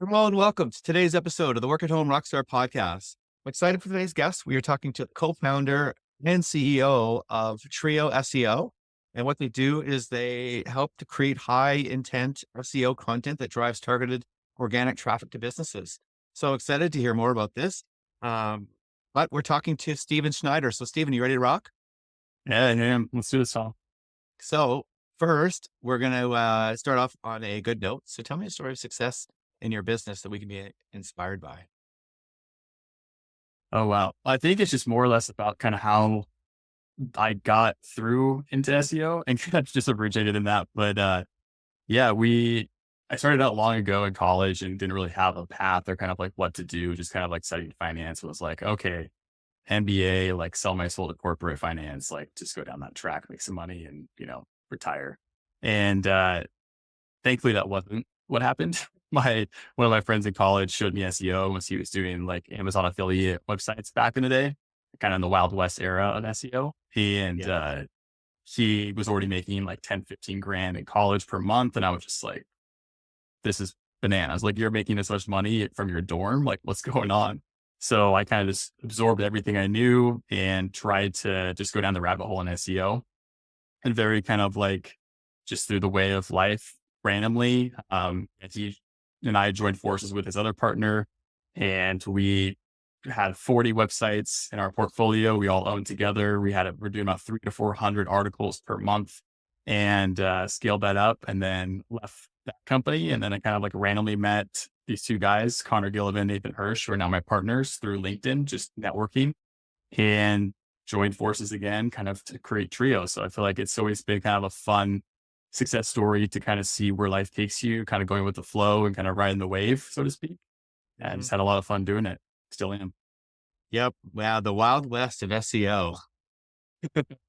Hello and welcome to today's episode of the Home Rockstar Podcast. I'm excited for today's guest. We are talking to the co-founder and CEO of Trio SEO. And what they do is they help to create high intent SEO content that drives targeted organic traffic to businesses. So excited to hear more about this. But we're talking to Steven Schneider. So Steven, you ready to rock? Yeah. Let's do this all. So first, we're going to start off on a good note. So tell me a story of success in your business that we can be inspired by. Oh, wow. I think it's just more or less about kind of how I got through into SEO and kind of just originated in that. But yeah, I started out long ago in college and didn't really have a path or kind of like what to do, just kind of like studying finance. It was like, okay, MBA, like sell my soul to corporate finance, like just go down that track, make some money and, retire. And thankfully that wasn't what happened. One of my friends in college showed me SEO once he was doing like Amazon affiliate websites back in the day, kind of in the Wild West era of SEO. He was already making like 10, 15 grand in college per month. And I was just like, this is bananas. Like, you're making this much money from your dorm. Like, what's going on? So I kind of just absorbed everything I knew and tried to just go down the rabbit hole in SEO, and very kind of like just through the way of life randomly. And he and I joined forces with his other partner, and we had 40 websites in our portfolio. We all owned together. We're doing about 300 to 400 articles per month, and scaled that up, and then left that company. And then I kind of like randomly met these two guys, Connor Gillivan, Nathan Hirsch, who are now my partners through LinkedIn, just networking, and joined forces again, kind of to create Trio. So I feel like it's always been kind of a fun success story to kind of see where life takes you, kind of going with the flow and kind of riding the wave, so to speak. And I Mhm. just had a lot of fun doing it. Still am. Yep. Wow. The Wild West of SEO.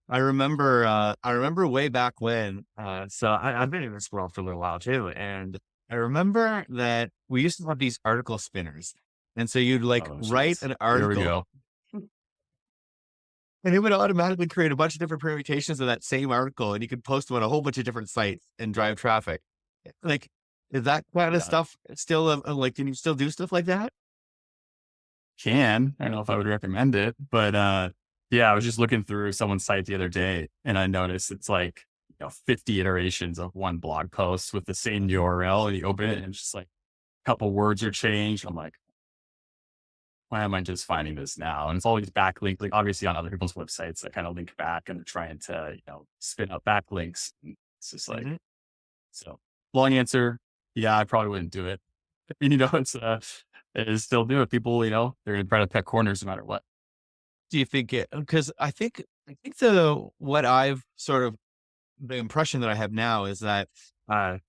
I remember way back when, I've been in this world for a little while too. And I remember that we used to have these article spinners. And so you'd like Oh, write jeez. an Here we article go. and it would automatically create a bunch of different permutations of that same article. And you could post them on a whole bunch of different sites and drive traffic. Like, is that kind of Yeah. stuff still like, can you still do stuff like that? I don't know if I would recommend it, but yeah, I was just looking through someone's site the other day and I noticed it's like, 50 iterations of one blog post with the same URL, and you open it and it's just like a couple words are changed. I'm like, why am I just finding this now? And it's all these backlinks, like obviously on other people's websites that kind of link back and they're trying to, spin up backlinks. And it's just like, Mhm. so long answer. Yeah, I probably wouldn't do it. It is still do it. People, they're going to try to cut corners no matter what. Do you think it, because I think what I've sort of, the impression that I have now is that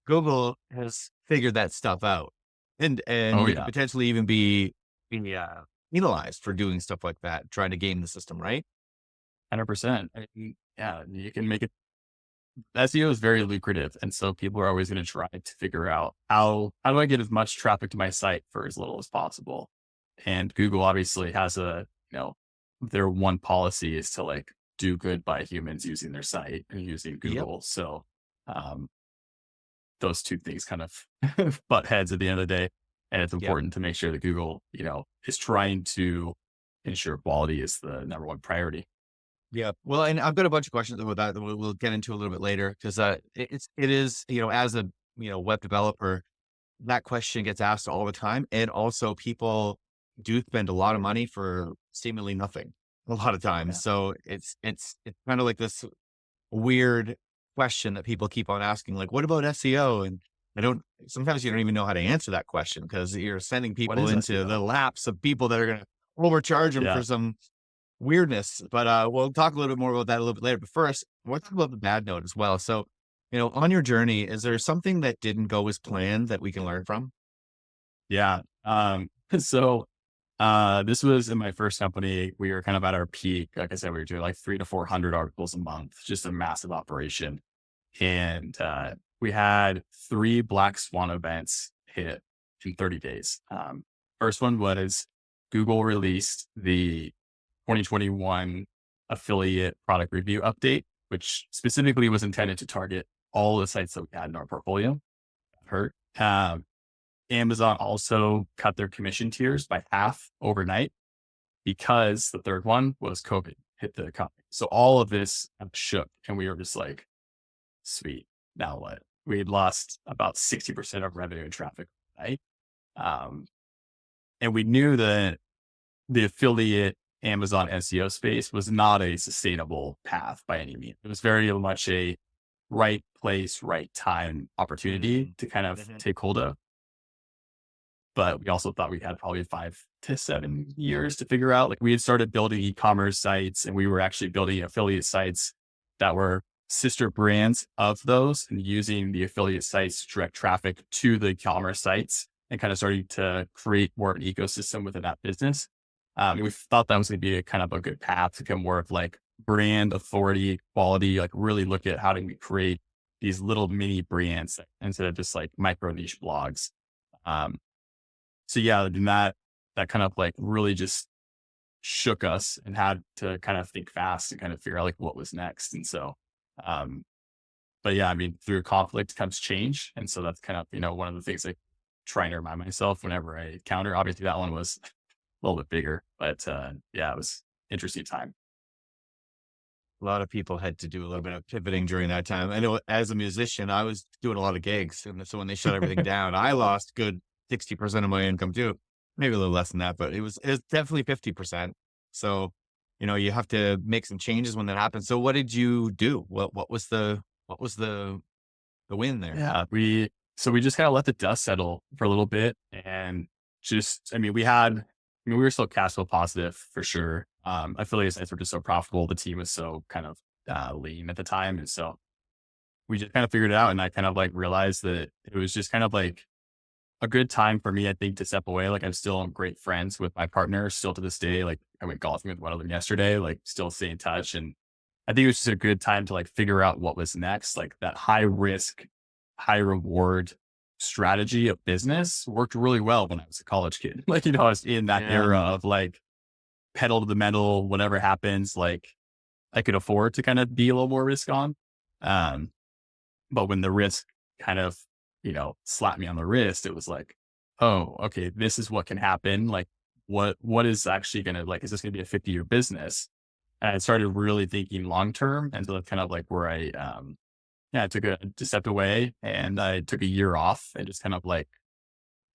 Google has figured that stuff out, and Oh you could yeah, potentially even be penalized for doing stuff like that, trying to game the system, right? 100%. Yeah, you can make it. SEO is very lucrative. And so people are always going to try to figure out how do I get as much traffic to my site for as little as possible? And Google obviously has their one policy is to like do good by humans using their site and using Yep. Google. So um, those two things kind of butt heads at the end of the day. And it's Yep. important to make sure that Google, is trying to ensure quality is the number one priority. Yep. Well, and I've got a bunch of questions about that we'll get into a little bit later because it is, as a web developer, that question gets asked all the time, and also people do spend a lot of money for seemingly nothing a lot of times. Yeah. So it's kind of like this weird question that people keep on asking, like, "What about SEO?" And I don't. Sometimes you don't even know how to answer that question because you're sending What people is into SEO? the laps of people that are going to overcharge them for Yeah. some weirdness. But we'll talk a little bit more about that a little bit later. But first, we'll talk about the bad note as well. So, on your journey, is there something that didn't go as planned that we can learn from? Yeah. So this was in my first company. We were kind of at our peak. Like I said, we were doing like 300 to 400 articles a month, just a massive operation. And we had 3 black swan events hit in 30 days. First one was Google released the 2021 affiliate product review update, which specifically was intended to target all the sites that we had in our portfolio. Hurt. Amazon also cut their commission tiers by half overnight because the third one was COVID hit the company. So all of this kind of shook, and we were just like, sweet, now what? We had lost about 60% of revenue and traffic, right? Um, and we knew that the affiliate Amazon SEO space was not a sustainable path by any means. It was very much a right place, right time opportunity to kind of take hold of. But we also thought we had probably 5 to 7 years to figure out. Like, we had started building e-commerce sites, and we were actually building affiliate sites that were sister brands of those, and using the affiliate sites to direct traffic to the e-commerce sites and kind of starting to create more of an ecosystem within that business. And we thought that was going to be a kind of a good path to become more of like brand authority, quality, like really look at how do we create these little mini brands instead of just like micro niche blogs. So yeah, and that kind of like really just shook us and had to kind of think fast and kind of figure out like what was next. And so, but yeah, I mean, through conflict comes change. And so that's kind of, one of the things I try and remind myself whenever I encounter. Obviously that one was a little bit bigger, but yeah, it was interesting time. A lot of people had to do a little bit of pivoting during that time. I know as a musician, I was doing a lot of gigs. And so when they shut everything down, I lost good 60% of my income too. Maybe a little less than that, but it was definitely 50%. So, you have to make some changes when that happens. So what did you do? What was the win there? Yeah, we just kind of let the dust settle for a little bit, and just, we were still cash flow positive for sure. Affiliate sites were just so profitable. The team was so kind of lean at the time. And so we just kind of figured it out. And I kind of like realized that it was just kind of like a good time for me, I think, to step away. Like, I'm still great friends with my partner still to this day. Like, I went golfing with one of them yesterday, like still stay in touch. And I think it was just a good time to like figure out what was next. Like, that high risk, high reward strategy of business worked really well when I was a college kid. Like, I was in that era of like pedal to the metal, whatever happens, like I could afford to kind of be a little more risk on. But when the risk kind of, slapped me on the wrist, it was like, oh, okay, this is what can happen. Like, what is actually going to, like, is this going to be a 50-year business? And I started really thinking long-term. And so that's kind of like where I just stepped away, and I took a year off and just kind of like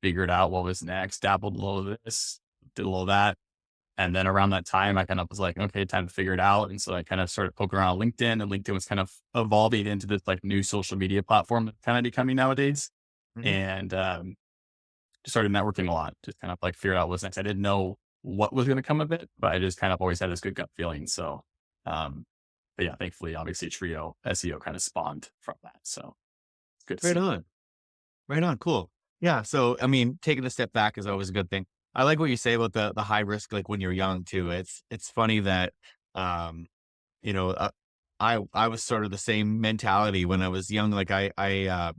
figured out what was next, dabbled a little of this, did a little of that. And then around that time, I kind of was like, okay, time to figure it out. And so I kind of started poking around LinkedIn, and LinkedIn was kind of evolving into this like new social media platform that's kind of becoming nowadays. And just started networking a lot, just kind of like figured out what's next. I didn't know what was going to come of it, but I just kind of always had this good gut feeling. So, but yeah, thankfully, obviously Trio SEO kind of spawned from that. So it's good to see. Right on. Cool. Yeah. So, taking a step back is always a good thing. I like what you say about the high risk, like when you're young too. It's funny that, I was sort of the same mentality when I was young. Like I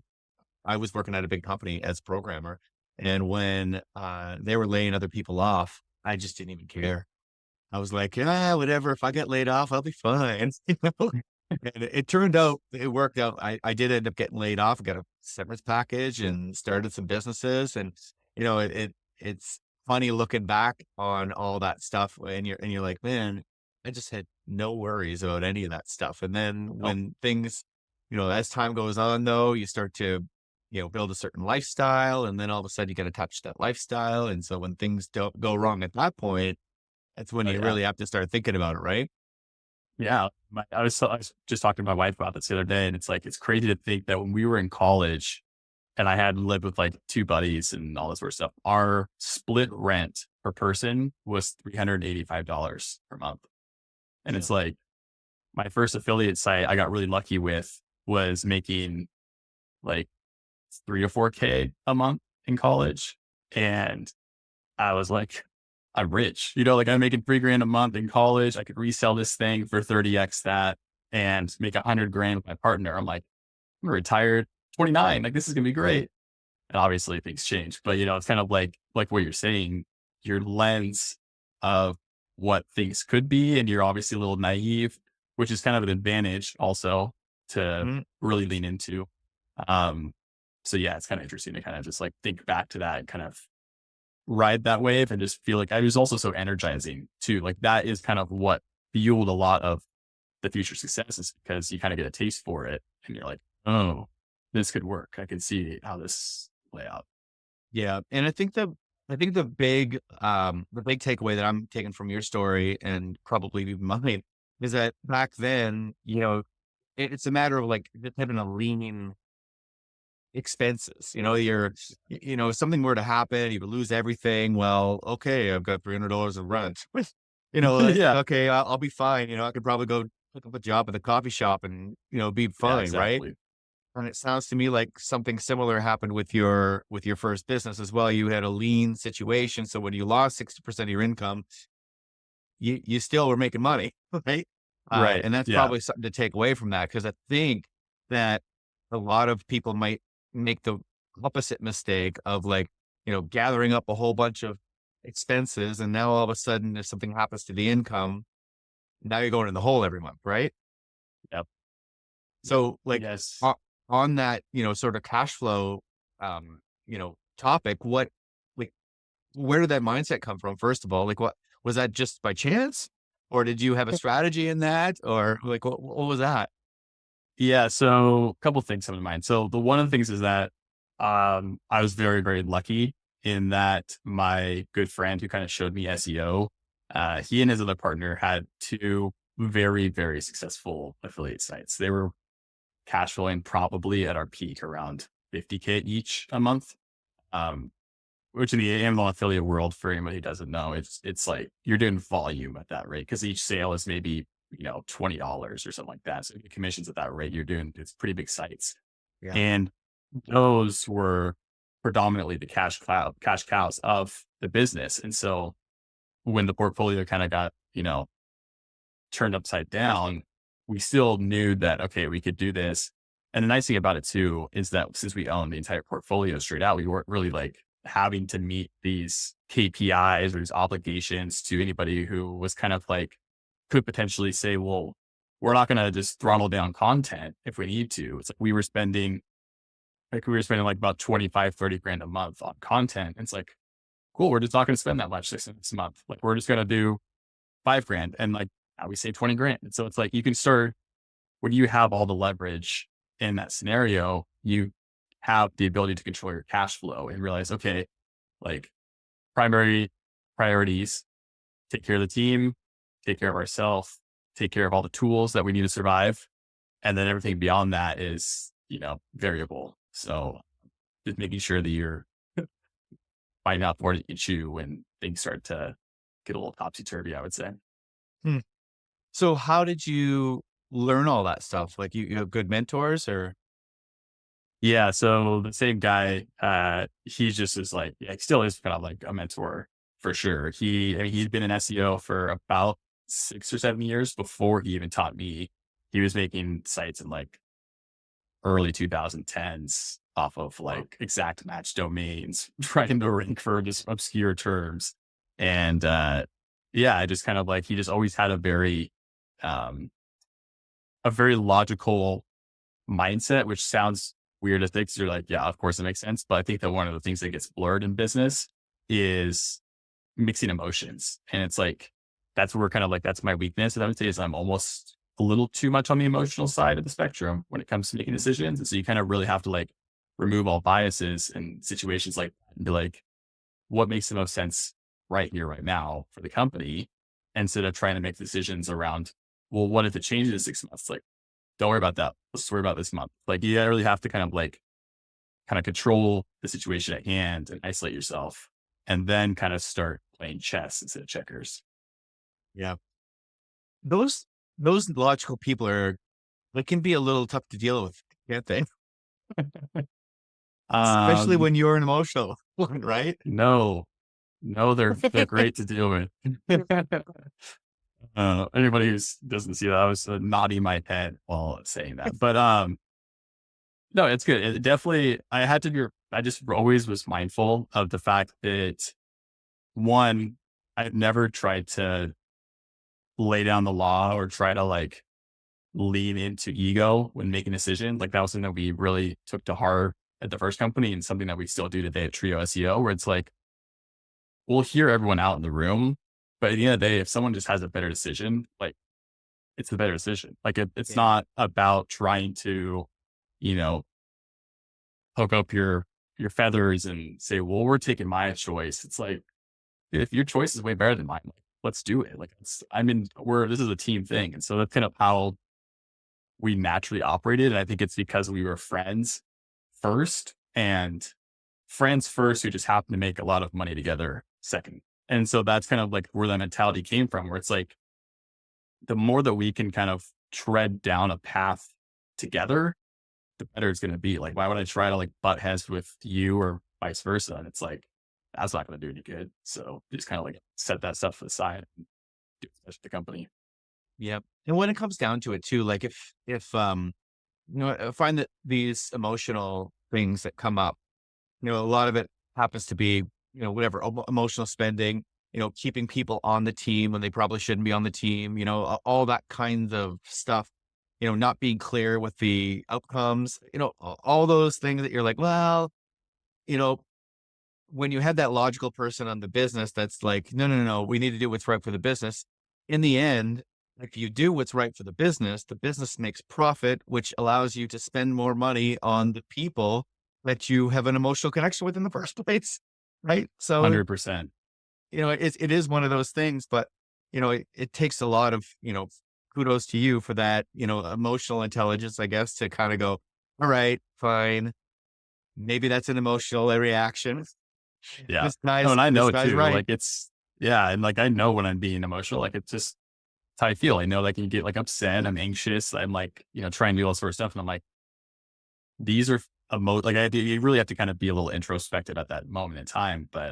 was working at a big company as a programmer, and when they were laying other people off, I just didn't even care. I was like, whatever. If I get laid off, I'll be fine. And it turned out, it worked out. I did end up getting laid off, got a severance package, and started some businesses. And it's funny looking back on all that stuff, and you're like, man, I just had no worries about any of that stuff. And then when things, as time goes on, though, you start to build a certain lifestyle, and then all of a sudden you got to touch that lifestyle. And so when things don't go wrong at that point, that's when you really have to start thinking about it, right? Yeah. I was just talking to my wife about this the other day, and it's like, it's crazy to think that when we were in college and I had lived with like 2 buddies and all this sort of stuff, our split rent per person was $385 per month. And it's like, my first affiliate site I got really lucky with was making like 3 to 4K a month in college. And I was like, I'm rich, like I'm making $3,000 a month in college. I could resell this thing for 30x that and make $100,000 with my partner. I'm like, I'm retired, 29. Like, this is gonna be great. And obviously things change, but it's kind of like what you're saying, your lens of what things could be. And you're obviously a little naive, which is kind of an advantage also to really lean into. So yeah, it's kind of interesting to kind of just like think back to that and kind of ride that wave and just feel like I was also so energizing too. Like that is kind of what fueled a lot of the future successes because you kind of get a taste for it and you're like, oh, this could work. I can see how this play out. Yeah. And I think the big takeaway that I'm taking from your story and probably even mine is that back then, it's a matter of like just having a lean expenses. If something were to happen, you would lose everything. Well, okay, I've got $300 of rent. Yeah. Okay, I'll be fine. I could probably go pick up a job at the coffee shop and, be Yeah, fine. Right. exactly. And it sounds to me like something similar happened with your first business as well. You had a lean situation. So when you lost 60% of your income, you still were making money. Right. Right. And that's Yeah. probably something to take away from that. Cause I think that a lot of people might make the opposite mistake of like, gathering up a whole bunch of expenses. And now all of a sudden, if something happens to the income, now you're going in the hole every month. Right. Yep. So like Yes. o- on that, sort of cash flow, topic, like, where did that mindset come from? First of all, like, what was that just by chance or did you have a strategy in that or like, what was that? Yeah. So a couple things come to mind. So the one of the things is that I was very, very lucky in that my good friend who kind of showed me SEO, he and his other partner had two very, very successful affiliate sites. They were cash flowing probably at our peak around 50K each a month. Um, which in the Amazon affiliate world, for anybody who doesn't know, it's like you're doing volume at that rate because each sale is maybe $20 or something like that. So the commissions at that rate, you're doing it's pretty big sites, Yeah. and those were predominantly the cash cows of the business. And so when the portfolio kind of got turned upside down, we still knew that okay, we could do this. And the nice thing about it too is that since we own the entire portfolio straight out, we weren't really like having to meet these KPIs or these obligations to anybody who was kind of like could potentially say, well, we're not going to just throttle down content if we need to. It's like we were spending like about 25, 30 grand a month on content. And it's like, cool, we're just not going to spend that much this month. Like we're just going to do 5 grand and like now we save 20 grand. And so it's like you can start when you have all the leverage in that scenario, you have the ability to control your cash flow and realize, okay, like primary priorities, take care of the team, take care of ourselves, take care of all the tools that we need to survive. And then everything beyond that is, variable. So just making sure that you're finding out more that you can chew when things start to get a little topsy turvy, I would say. Hmm. So how did you learn all that stuff? Like you have good mentors or? Yeah. So the same guy, he just is like, yeah, he still is kind of like a mentor for sure. I mean, he'd been in SEO for about 6 or 7 years before he even taught me. He was making sites in like early 2010s off of Wow. like exact match domains, trying to rank for just obscure terms. And, yeah, I just kind of like, he just always had um, a very logical mindset, which sounds weird to think. 'Cause you're like, yeah, of course it makes sense. But I think that one of the things that gets blurred in business is mixing emotions. And it's like, that's where kind of like, that's my weakness. And I would say is I'm almost a little too much on the emotional side of the spectrum when it comes to making decisions. And so you kind of really have to like remove all biases in situations like that and be like, what makes the most sense right here, right now for the company instead of trying to make decisions around, well, what if it changes in 6 months? Like, don't worry about that. Let's worry about this month. Like you really have to kind of control the situation at hand and isolate yourself and then kind of start playing chess instead of checkers. Yeah. Those those logical people they can be a little tough to deal with, can't they? Especially Um, when you're an emotional one, right? no, no, they're great to deal with. Anybody who doesn't see that, I was nodding my head while saying that, but no, it's good. It definitely, I just always was mindful of the fact that one, I've never tried to lay down the law or try to like lean into ego when making decisions. Like that was something that we really took to heart at the first company and something that we still do today at Trio SEO, where it's like, we'll hear everyone out in the room, but at the end of the day, if someone just has a better decision, like it's the better decision. Like it's Yeah. not about trying to, you know, poke up your feathers and say, well, we're taking my choice. It's like, if your choice is way better than mine, like, let's do it. Like this is a team thing. And so that's kind of how we naturally operated. And I think it's because we were friends first, and friends first who just happen to make a lot of money together second. And so that's kind of like where that mentality came from, where it's like, the more that we can kind of tread down a path together, the better it's going to be. Like, why would I try to like butt heads with you or vice versa? And it's like, that's not going to do any good. So just kind of like set that stuff aside and do what's best for the company. Yep. And when it comes down to it too, like if I find that these emotional things that come up, a lot of it happens to be, whatever emotional spending, keeping people on the team when they probably shouldn't be on the team, all that kinds of stuff, not being clear with the outcomes, all those things that you're like, well, you know, when you have that logical person on the business, that's like, no, no, no, we need to do what's right for the business. In the end, if you do what's right for the business makes profit, which allows you to spend more money on the people that you have an emotional connection with in the first place. Right. So, 100%. it is one of those things, but, it takes a lot of, kudos to you for that, emotional intelligence, I guess, to kind of go, all right, fine. Maybe that's an emotional reaction. Yeah. This No, guy's, and I know this it guy's too. right. Like yeah. And like, I know when I'm being emotional, like it's just it's how I feel. I know like I can get like upset. I'm anxious. I'm like, trying to do all sort of stuff. And I'm like, these are like you really have to kind of be a little introspective at that moment in time. But,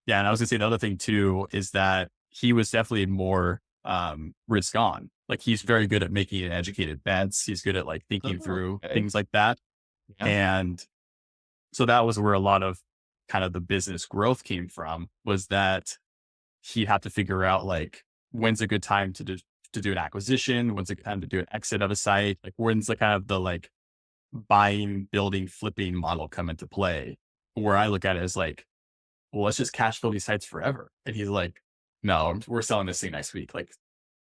yeah. And I was gonna say the other thing too, is that he was definitely more, risk on. Like he's very good at making educated bets. He's good at like thinking Oh, through okay. things like that. Yeah. And so that was where a lot of kind of the business growth came from, was that he'd have to figure out like, when's a good time to do an acquisition? When's a good time to do an exit of a site? Like when's the kind of the like buying, building, flipping model come into play? Where I look at it as like, well, let's just cash flow these sites forever. And he's like, no, we're selling this thing next week. Like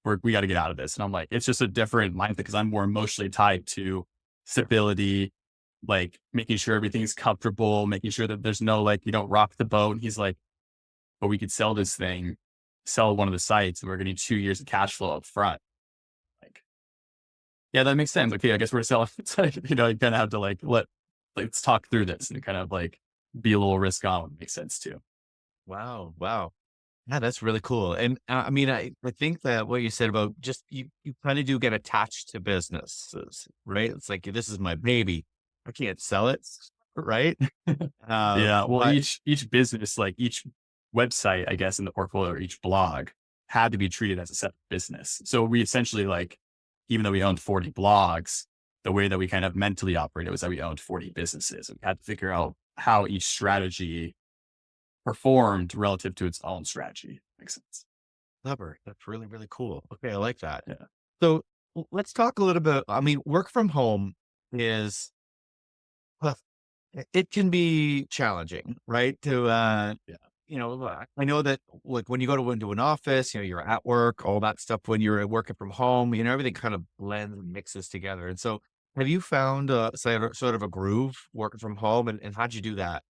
we got to get out of this. And I'm like, it's just a different mindset because I'm more emotionally tied to stability, like making sure everything's comfortable, making sure that there's no, like, you don't rock the boat. And he's like, but we could sell this thing, sell one of the sites, and we're getting 2 years of cash flow up front. Like, yeah, that makes sense. Okay, I guess we're selling. It's like, you kind of have to like, let's talk through this and kind of like be a little risk on would make sense too. Wow. Wow. Yeah, that's really cool. And I mean, I think that what you said about just you kind of do get attached to businesses, right? It's like, this is my baby. I can't sell it. Right. Yeah. Well, But each business, like each website, I guess, in the portfolio or each blog had to be treated as a separate business. So we essentially like, even though we owned 40 blogs, the way that we kind of mentally operated was that we owned 40 businesses. And we had to figure out how each strategy performed relative to its own strategy. Makes sense. clever. That's really, really cool. Okay. I like that. Yeah. So let's talk a little bit. I mean, work from home is, well, it can be challenging, right? Yeah. I know that like when you go into an office, you're at work, all that stuff. When you're working from home, everything kind of blends and mixes together. And so, have you found sort of a groove working from home, and how'd you do that?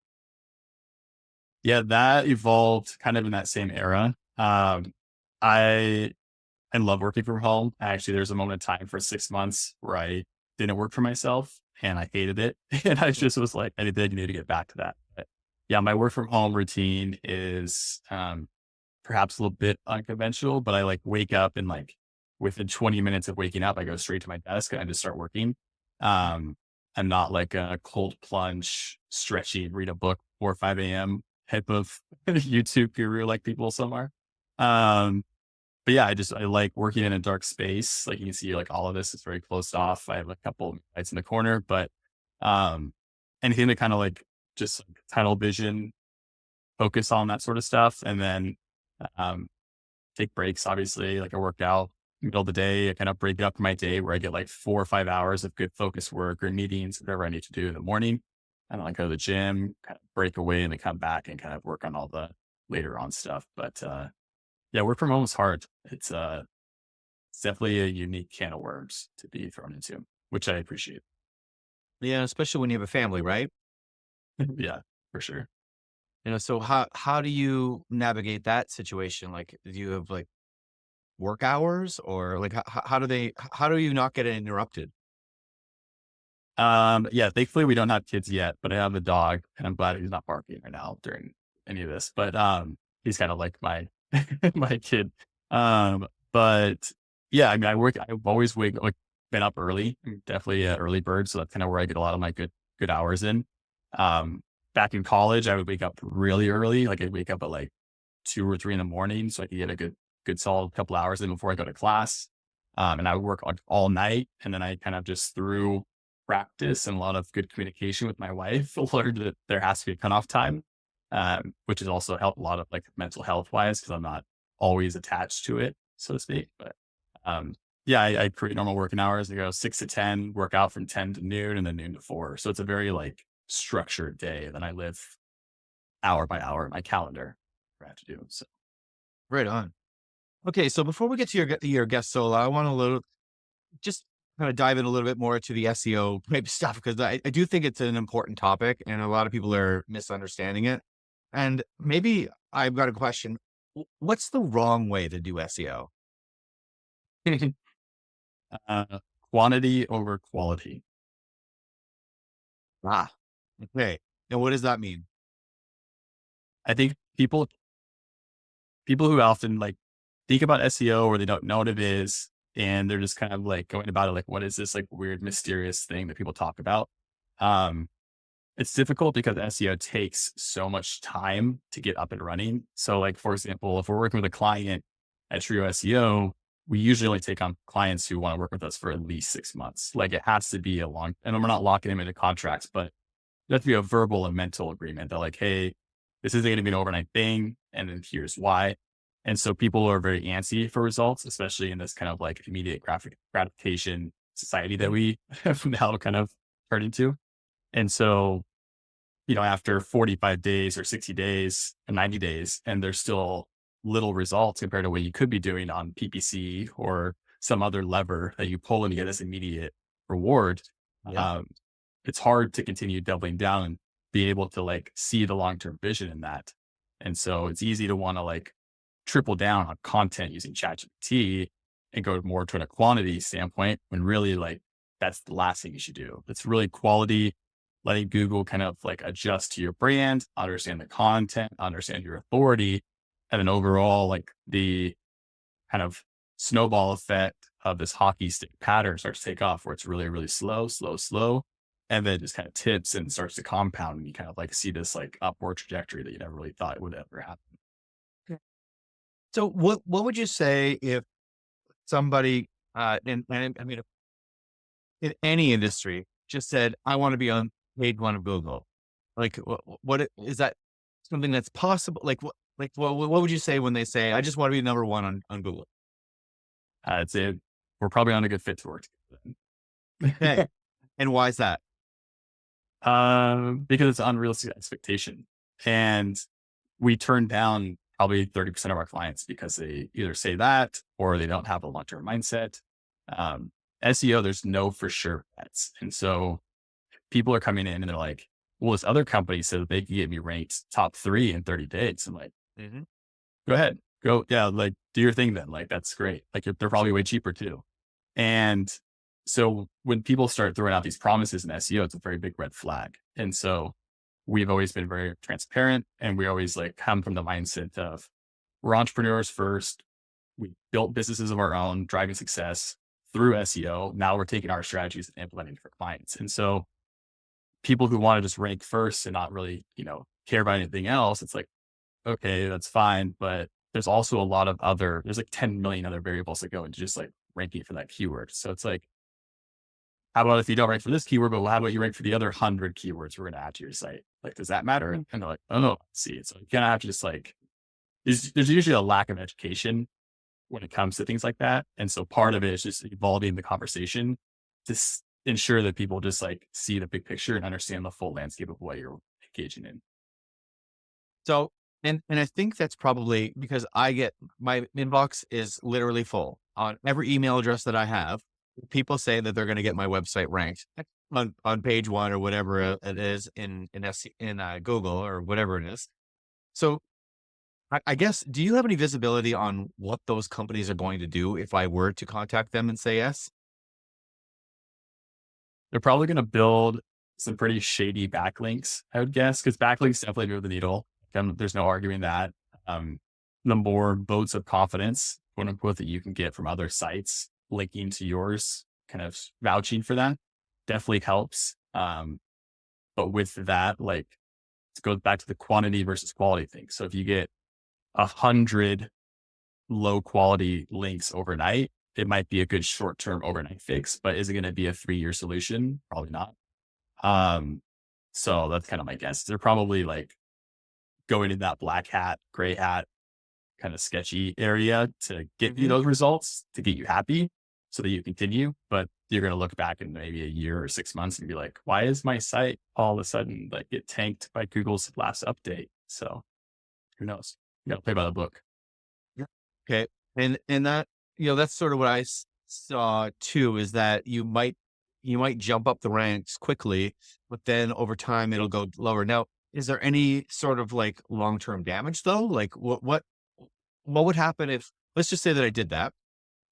Yeah. That evolved kind of in that same era. I I love working from home. Actually, there's a moment in time for 6 months where I didn't work for myself and I hated it. And I just was like, I need to get back to that. But yeah, my work from home routine is perhaps a little bit unconventional, but I like wake up and like within 20 minutes of waking up, I go straight to my desk and I just start working. Um, I'm not like a cold plunge, stretchy, read a book 4 or 5 a.m. type of YouTube guru like people some are. Um, but yeah, I like working in a dark space. Like you can see, like all of this is very closed off. I have a couple lights in the corner, but um, anything to kind of like just like, tunnel vision, focus on that sort of stuff, and then um, take breaks. Obviously, like I work out middle of the day. I kind of break it up my day where I get like 4 or 5 hours of good focus work or meetings, whatever I need to do in the morning. and like go to the gym, kind of break away and then come back and kind of work on all the later on stuff. But yeah, work from home is hard. It's definitely a unique can of worms to be thrown into, which I appreciate. Yeah, especially when you have a family, right? Yeah, for sure. So how do you navigate that situation? Like, do you have like work hours, or like how do you not get interrupted? Yeah, thankfully we don't have kids yet, but I have a dog and I'm glad he's not barking right now during any of this. But he's kind of like my my kid. But yeah, I mean I've always been up early. I'm definitely an early bird, so that's kind of where I get a lot of my good hours in. Um Back in college, I would wake up really early. Like I'd wake up at like 2 or 3 in the morning so I could get a good solid couple hours in before I go to class. And I would work like all night, and then I kind of just through practice and a lot of good communication with my wife, learned that there has to be a cutoff time, which has also helped a lot of like mental health wise because I'm not always attached to it, so to speak. But yeah, I create normal working hours. I go 6 to 10, work out from 10 to noon, and then noon to 4. So it's a very like structured day. Then I live hour by hour in my calendar. What I have to do. So Right on. Okay, so before we get to your guest solo, I want to just kind of dive in a little bit more to the SEO maybe stuff, because I do think it's an important topic and a lot of people are misunderstanding it. And maybe I've got a question. What's the wrong way to do SEO? uh, quantity over quality. Ah, okay. And what does that mean? I think people who often like think about SEO or they don't know what it is, and they're just kind of like going about it like, what is this like weird, mysterious thing that people talk about? Um, it's difficult because SEO takes so much time to get up and running. So, like for example, if we're working with a client at Trio SEO, we usually only take on clients who want to work with us for at least 6 months. Like it has to be a long, and we're not locking them into contracts, but there has to be a verbal and mental agreement that like, hey, this isn't going to be an overnight thing, and then here's why. And so people are very antsy for results, especially in this kind of like immediate graphic gratification society that we have now kind of turned into. And so, after 45 days or 60 days and 90 days, and there's still little results compared to what you could be doing on PPC or some other lever that you pull and you get this immediate reward. Yeah. Um, it's hard to continue doubling down and be able to like see the long-term vision in that. And so it's easy to want to like triple down on content using ChatGPT and go more toward a quantity standpoint when really like that's the last thing you should do. It's really quality, letting Google kind of like adjust to your brand, understand the content, understand your authority, and then overall like the kind of snowball effect of this hockey stick pattern starts to take off where it's really, really slow, slow, slow. And then it just kind of tips and starts to compound. And you kind of like see this like upward trajectory that you never really thought would ever happen. Okay. So what would you say if somebody and I mean in any industry just said, I want to be on page one of Google? Like is that something that's possible? Like what would you say when they say, I just want to be number one on Google? I'd say we're probably on a good fit to work Okay. together. And why is that? Because it's an unrealistic expectation. And we turn down probably 30% of our clients because they either say that or they don't have a long-term mindset. SEO, there's no for sure bets. And so people are coming in and they're like, well, this other company said that they can get me ranked top 3 in 30 days. I'm like, Mhm. go ahead, go. Yeah. Like do your thing then. Like, that's great. Like they're probably way cheaper too. And so when people start throwing out these promises in SEO, it's a very big red flag. And so we've always been very transparent, and we always like come from the mindset of we're entrepreneurs first. We built businesses of our own, driving success through SEO. Now we're taking our strategies and implementing it for clients. And so people who want to just rank first and not really, care about anything else, it's like, okay, that's fine. But there's also a lot of there's like 10 million other variables that go into just like ranking for that keyword. So it's like, how about if you don't rank for this keyword, but how about you rank for the other 100 keywords we're going to add to your site? Like, does that matter? And they're like, oh, see. So you kind of have to just like, there's usually a lack of education when it comes to things like that. And so part of it is just evolving the conversation to ensure that people just like see the big picture and understand the full landscape of what you're engaging in. So, and I think that's probably because I get my inbox is literally full on every email address that I have. People say that they're going to get my website ranked on page one or whatever it is in Google or whatever it is. So, I guess, do you have any visibility on what those companies are going to do if I were to contact them and say yes? They're probably going to build some pretty shady backlinks, I would guess, because backlinks definitely move the needle. There's no arguing that. Um, the more votes of confidence, quote unquote, that you can get from other sites linking to yours, kind of vouching for that, definitely helps. But with that, like, it goes back to the quantity versus quality thing. So if you get 100 low quality links overnight, it might be a good short-term overnight fix, but is it going to be a 3-year solution? Probably not. So that's kind of my guess. They're probably like going in that black hat, gray hat kind of sketchy area to get you Hmm. those results to get you happy so that you continue. But you're going to look back in maybe a year or 6 months and be like, why is my site all of a sudden like get tanked by Google's last update? So who knows? You got to play by the book. Yeah. Okay. And that, that's sort of what I saw too, is that you might jump up the ranks quickly, but then over time it'll go lower. Now, is there any sort of like long-term damage though? Like what would happen if, let's just say that I did that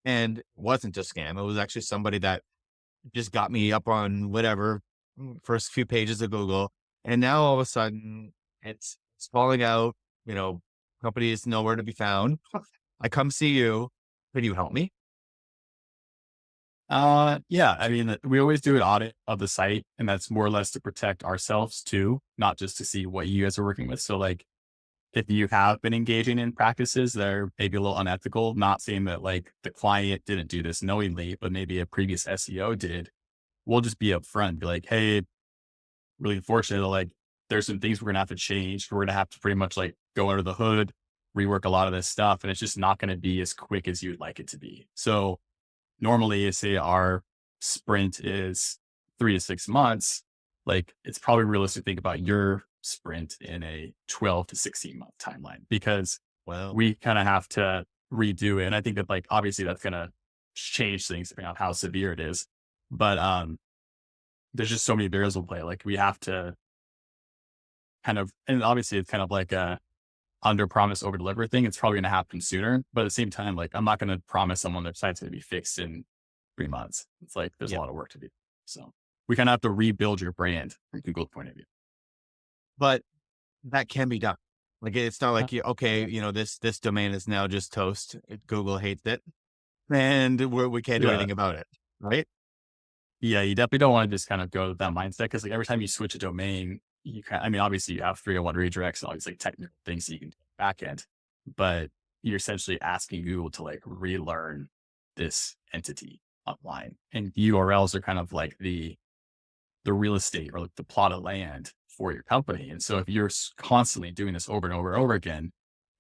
and it wasn't a scam. It was actually somebody that just got me up on whatever first few pages of Google. And now all of a sudden it's falling out, you know, company is nowhere to be found. I come see you. Can you help me? Yeah, I mean, we always do an audit of the site, and that's more or less to protect ourselves too, not just to see what you guys are working with. So, like, if you have been engaging in practices that are maybe a little unethical, not saying that like the client didn't do this knowingly, but maybe a previous SEO did, we'll just be upfront, be like, hey, really unfortunate, like, there's some things we're gonna have to change. We're gonna have to pretty much like go under the hood, rework a lot of this stuff, and it's just not gonna be as quick as you'd like it to be. So normally, say our sprint is 3 to 6 months, like it's probably realistic to think about your sprint in a 12 to 16 month timeline because Well, we kind of have to redo it. And I think that like obviously that's gonna change things depending on how severe it is. But there's just so many variables in play. Like we have to kind of, and obviously it's kind of like a under promise over deliver thing. It's probably going to happen sooner, but at the same time, like I'm not going to promise someone their site's going to be fixed in 3 months. It's like there's a yeah, lot of work to do. So we kind of have to rebuild your brand from Google's point of view. but that can be done. Like it's not Uh, like okay, this domain is now just toast. Google hates it, and we can't do Yeah, anything about it, right? yeah, you definitely don't want to just kind of go with that mindset because like every time you switch a domain, you can. I mean, obviously you have 301 redirects and all these like technical things that you can do back end, but you're essentially asking Google to like relearn this entity online, and URLs are kind of like the real estate or like the plot of land for your company. And so if you're constantly doing this over and over and over again,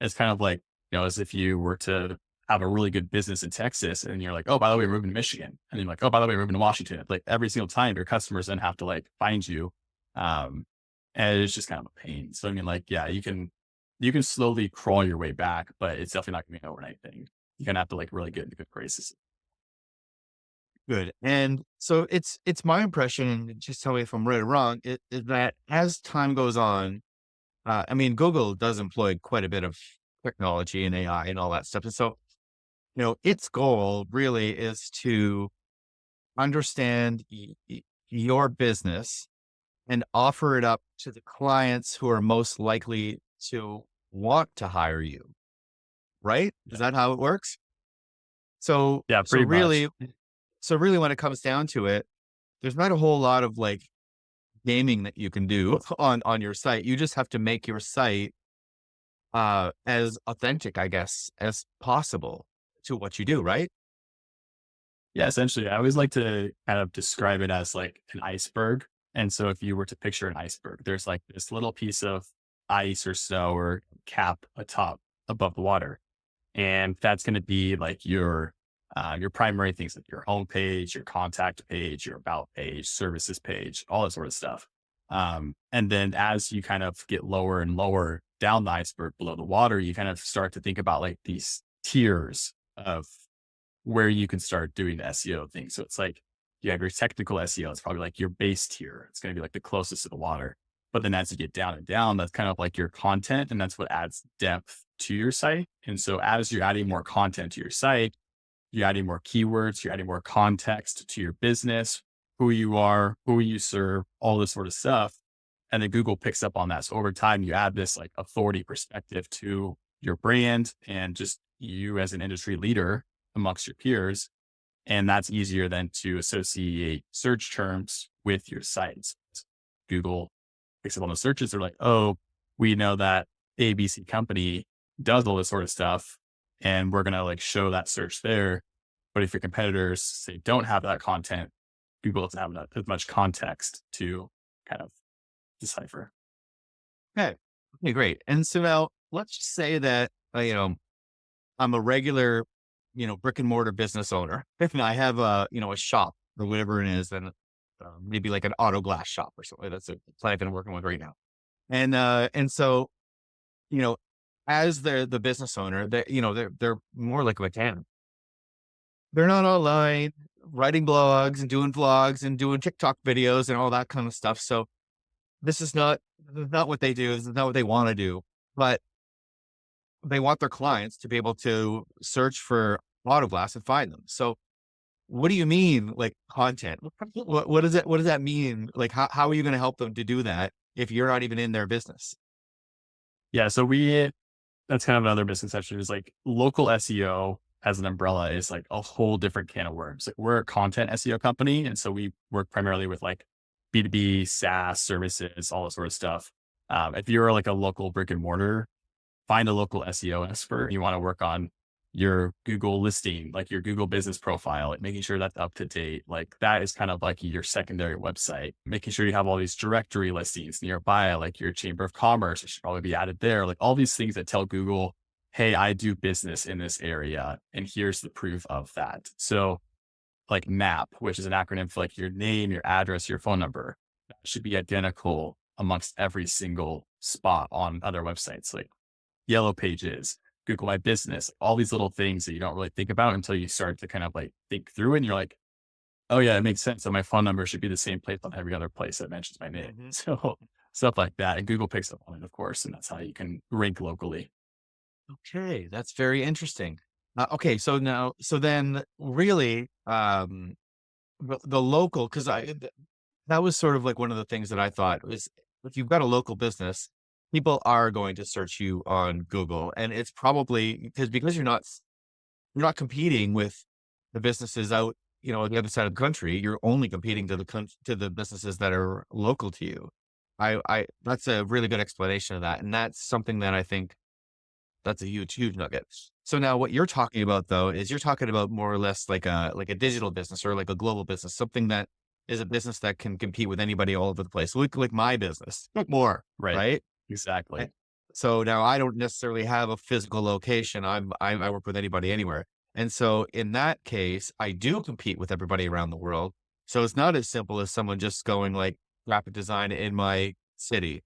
it's kind of like, as if you were to have a really good business in Texas and you're like, oh, by the way, we're moving to Michigan. And you're like, oh, by the way, we're moving to Washington. Like every single time your customers then have to like find you. Um, and it's just kind of a pain. So I mean, like, yeah, you can slowly crawl your way back, but it's definitely not gonna be an overnight thing. You're gonna have to like really get into good graces. Good. And so it's my impression, and just tell me if I'm right or wrong, is that as time goes on, I mean, Google does employ quite a bit of technology and AI and all that stuff. And so, its goal really is to understand your business and offer it up to the clients who are most likely to want to hire you, right? Is Yeah. that how it works? So, Yeah, so pretty much. really, so really when it comes down to it, there's not a whole lot of like gaming that you can do on your site. You just have to make your site as authentic, I guess, as possible to what you do, right? Yeah, essentially, I always like to kind of describe it as like an iceberg. And so if you were to picture an iceberg, there's like this little piece of ice or snow or cap atop above the water. And that's going to be like your Your primary things like your home page, your contact page, your about page, services page, all that sort of stuff. And then as you kind of get lower and lower down the iceberg below the water, you kind of start to think about like these tiers of where you can start doing the SEO thing. So it's like you have your technical SEO. It's probably like your base tier. It's going to be like the closest to the water. But then as you get down and down, that's kind of like your content. And that's what adds depth to your site. And so as you're adding more content to your site, you're adding more keywords, you're adding more context to your business, who you are, who you serve, all this sort of stuff. And then Google picks up on that. So over time, you add this like authority perspective to your brand and just you as an industry leader amongst your peers. And that's easier than to associate search terms with your sites. Google picks up on the searches. They're like, oh, we know that ABC company does all this sort of stuff. And we're going to like show that search there. But if your competitors say don't have that content, Google doesn't have as much context to kind of decipher. Okay. Okay, great. And so now let's just say that, I'm a regular, brick and mortar business owner. If I have a shop or whatever it is, and maybe like an auto glass shop or something. That's a client that I'm working with right now. And so, you know, as the business owner, they're more like a mechanic. They're not online writing blogs and doing vlogs and doing TikTok videos and all that kind of stuff. So this is not what they do. This is not what they want to do, but they want their clients to be able to search for autoglass and find them. So what do you mean like content? What does that mean? Like, how are you going to help them to do that if you're not even in their business? Yeah. So that's kind of another misconception is like local SEO as an umbrella is like a whole different can of worms. Like we're a content SEO company. And so we work primarily with like B2B, SaaS services, all that sort of stuff. If you're like a local brick and mortar, find a local SEO expert. You want to work on your Google listing, like your Google business profile, like making sure that's up to date. Like that is kind of like your secondary website, making sure you have all these directory listings nearby, like your chamber of commerce, it should probably be added there. Like all these things that tell Google, hey, I do business in this area. And here's the proof of that. So like MAP, which is an acronym for like your name, your address, your phone number, that should be identical amongst every single spot on other websites, like Yellow Pages, Google My Business, all these little things that you don't really think about until you start to kind of like think through it. And you're like, oh yeah, it makes sense. So my phone number should be the same place on every other place that mentions my name. Mhm. So stuff like that. And Google picks up on it, of course. And that's how you can rank locally. Okay, that's very interesting. Okay, so then really, the local, because that was sort of like one of the things that I thought was if you've got a local business, people are going to search you on Google, and it's probably because you're not competing with the businesses out, on the other side of the country. You're only competing to the businesses that are local to you. I that's a really good explanation of that, and that's something that I think that's a huge, huge nugget. So now what you're talking about though, is you're talking about more or less like a digital business or like a global business, something that is a business that can compete with anybody all over the place. Like my business, more, Right. right? Exactly. And so now I don't necessarily have a physical location. I work with anybody anywhere. And so in that case, I do compete with everybody around the world. So it's not as simple as someone just going like graphic design in my city.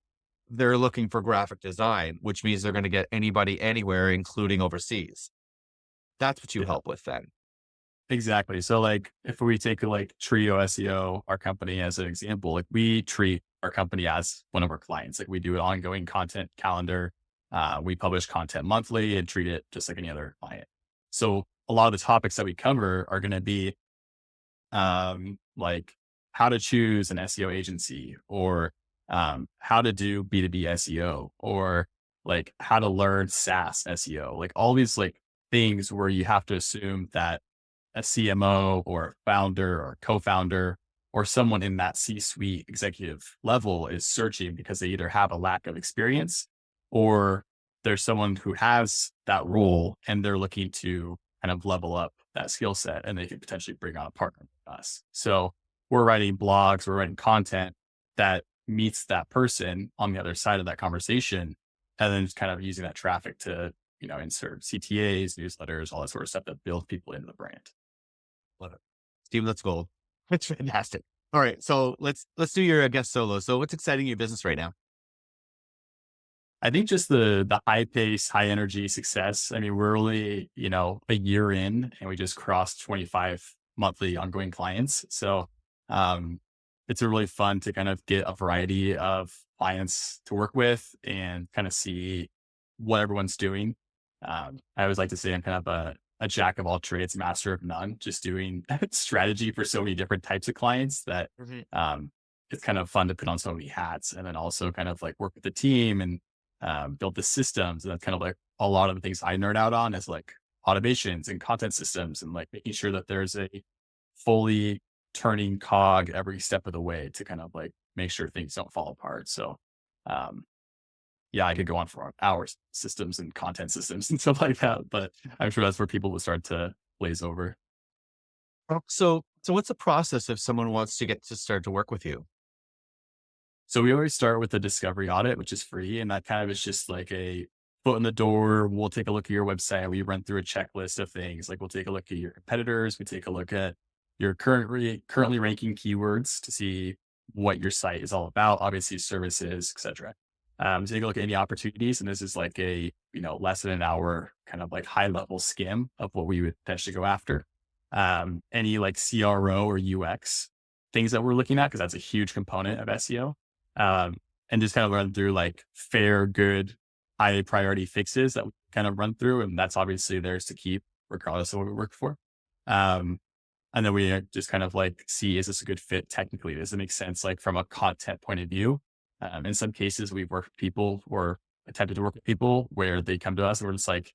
They're looking for graphic design, which means they're going to get anybody anywhere, including overseas. That's what you Yeah. help with then. Exactly. So like if we take like Trio SEO, our company as an example, like we treat our company as one of our clients. Like we do an ongoing content calendar. We publish content monthly and treat it just like any other client. So a lot of the topics that we cover are going to be like how to choose an SEO agency or how to do B2B SEO or like how to learn SaaS SEO, like all these like things where you have to assume that a CMO or founder or co-founder or someone in that C-suite executive level is searching because they either have a lack of experience or there's someone who has that role and they're looking to kind of level up that skill set and they could potentially bring on a partner with us. So we're writing blogs, we're writing content that meets that person on the other side of that conversation and then just kind of using that traffic to insert CTAs, newsletters, all that sort of stuff that builds people into the brand. Love it. Steven, let's go. That's fantastic. All right. So let's do your guest solo. So what's exciting in your business right now? I think just the high pace, high energy success. I mean, we're only, a year in and we just crossed 25 monthly ongoing clients. So um, it's a really fun to kind of get a variety of clients to work with and kind of see what everyone's doing. I always like to say I'm kind of a jack of all trades, master of none, just doing strategy for so many different types of clients that Mhm. it's kind of fun to put on so many hats and then also kind of like work with the team and build the systems. And that's kind of like a lot of the things I nerd out on is like automations and content systems and like making sure that there's a fully turning cog every step of the way to kind of like make sure things don't fall apart. So, um, yeah, I could go on for hours, systems and content systems and stuff like that, but I'm sure that's where people will start to glaze over. So what's the process if someone wants to get to start to work with you? So we always start with a discovery audit, which is free. And that kind of is just like a foot in the door. We'll take a look at your website. We run through a checklist of things. Like we'll take a look at your competitors. We take a look at your currently ranking keywords to see what your site is all about, obviously services, et cetera. Take a look at any opportunities. And this is like a, less than an hour kind of like high level skim of what we would potentially go after. Any like CRO or UX things that we're looking at, because that's a huge component of SEO, um, and just kind of run through like fair, good, high priority fixes that we kind of run through. And that's obviously theirs to keep regardless of what we work for. Um, and then we just kind of like see, is this a good fit technically? Does it make sense? Like from a content point of view? In some cases we've worked with people or attempted to work with people where they come to us and we're just like,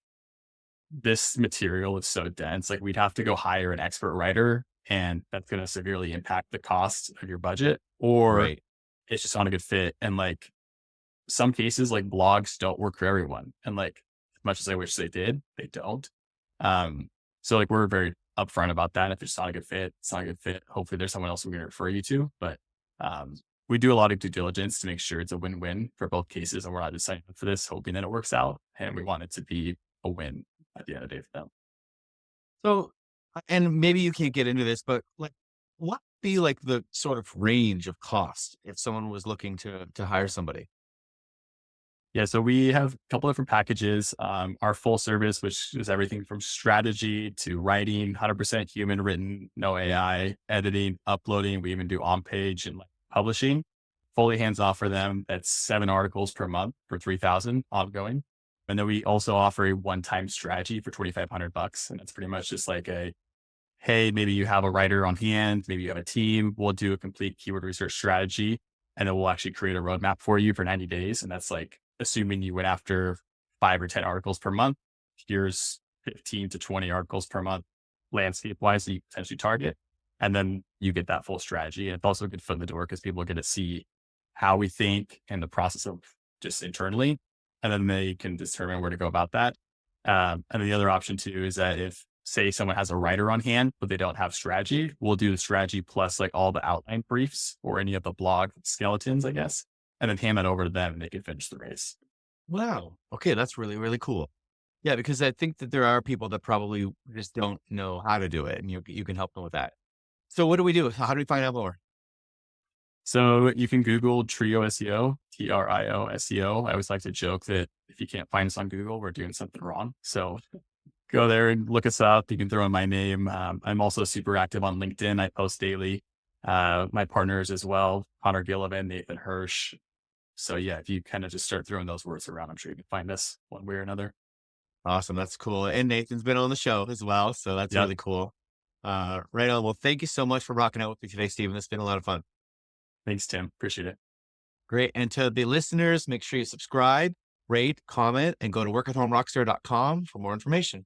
this material is so dense. Like we'd have to go hire an expert writer and that's going to severely impact the cost of your budget, or Right. it's just not a good fit. And like some cases, like blogs don't work for everyone. And like as much as I wish they did, they don't. Um, so like we're very upfront about that. If it's not a good fit, it's not a good fit. Hopefully there's someone else we're going to refer you to. But um, we do a lot of due diligence to make sure it's a win-win for both cases. And we're not just signing up for this, hoping that it works out. And we want it to be a win at the end of the day for them. So, and maybe you can't get into this, but like, what would be like the sort of range of cost if someone was looking to hire somebody? Yeah, so we have a couple different packages. Our full service, which is everything from strategy to writing, 100% human written, no AI, editing, uploading. We even do on page and like publishing, fully hands off for them. That's 7 articles per month for 3,000 ongoing. And then we also offer a one-time strategy for 2,500 bucks. And that's pretty much just like hey, maybe you have a writer on hand, maybe you have a team. We'll do a complete keyword research strategy, and then we'll actually create a roadmap for you for 90 days. And that's like assuming you went after 5 or 10 articles per month. Here's 15 to 20 articles per month, landscape wise, that you potentially target. And then you get that full strategy. And it's also a good foot in the door because people get to see how we think and the process of just internally. And then they can determine where to go about that. And then the other option too is that if, say, someone has a writer on hand, but they don't have strategy, we'll do the strategy plus like all the outline briefs or any of the blog skeletons, I guess, and then hand that over to them and they can finish the race. Wow. Okay. That's really, really cool. Yeah. Because I think that there are people that probably just don't know how to do it and you can help them with that. So what do we do? How do we find out more? So you can Google Trio SEO, Trio SEO. I always like to joke that if you can't find us on Google, we're doing something wrong. So go there and look us up. You can throw in my name. I'm also super active on LinkedIn. I post daily. My partners as well, Connor Gillivan, Nathan Hirsch. So yeah, if you kind of just start throwing those words around, I'm sure you can find us one way or another. Awesome. That's cool. And Nathan's been on the show as well. So that's Yep. really cool. Right on. Well, thank you so much for rocking out with me today, Steven. It's been a lot of fun. Thanks, Tim. Appreciate it. Great. And to the listeners, make sure you subscribe, rate, comment, and go to work@homerockstar.com for more information.